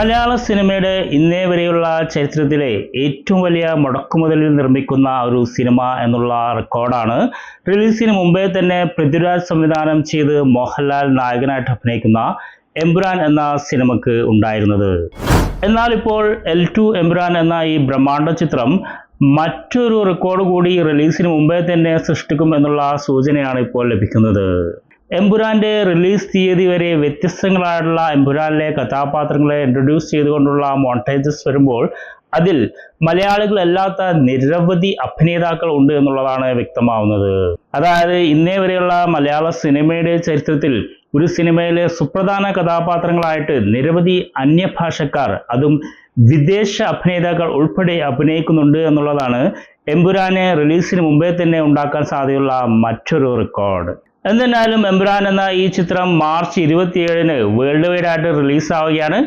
മലയാള സിനിമയുടെ ഇന്നേ വരെയുള്ള ചരിത്രത്തിലെ ഏറ്റവും വലിയ മുടക്കുമുതലിൽ നിർമ്മിക്കുന്ന ഒരു സിനിമ എന്നുള്ള റെക്കോർഡാണ് റിലീസിന് മുമ്പേ തന്നെ പൃഥ്വിരാജ് സംവിധാനം ചെയ്ത് മോഹൻലാൽ നായകനായിട്ട് അഭിനയിക്കുന്ന എമ്പുരാൻ എന്ന സിനിമയ്ക്ക് ഉണ്ടായിരുന്നത്. എന്നാൽ ഇപ്പോൾ L2 എമ്പുരാൻ എന്ന ഈ ബ്രഹ്മാണ്ഡ ചിത്രം മറ്റൊരു റെക്കോർഡ് കൂടി റിലീസിന് മുമ്പേ തന്നെ സൃഷ്ടിക്കും എന്നുള്ള സൂചനയാണ് ഇപ്പോൾ ലഭിക്കുന്നത്. എമ്പുരാന്റെ റിലീസ് തീയതി വരെ വ്യത്യസ്തങ്ങളായിട്ടുള്ള എമ്പുരാനിലെ കഥാപാത്രങ്ങളെ ഇൻട്രൊഡ്യൂസ് ചെയ്തുകൊണ്ടുള്ള മോണ്ടേജസ് വരുമ്പോൾ അതിൽ മലയാളികളല്ലാത്ത നിരവധി അഭിനേതാക്കൾ ഉണ്ട് എന്നുള്ളതാണ് വ്യക്തമാവുന്നത്. അതായത് ഇന്നേ വരെയുള്ള മലയാള സിനിമയുടെ ചരിത്രത്തിൽ ഒരു സിനിമയിലെ സുപ്രധാന കഥാപാത്രങ്ങളായിട്ട് നിരവധി അന്യഭാഷക്കാർ, അതും വിദേശ അഭിനേതാക്കൾ ഉൾപ്പെടെ അഭിനയിക്കുന്നുണ്ട് എന്നുള്ളതാണ് എമ്പുരാനെ റിലീസിന് മുമ്പേ തന്നെ ഉണ്ടാക്കാൻ സാധ്യതയുള്ള മറ്റൊരു റെക്കോർഡ്. എന്തിനാലും എമ്പുരാൻ എന്ന ഈ ചിത്രം മാർച്ച് 27-ന് വേൾഡ് വൈഡ് ആയിട്ട് റിലീസാവുകയാണ്.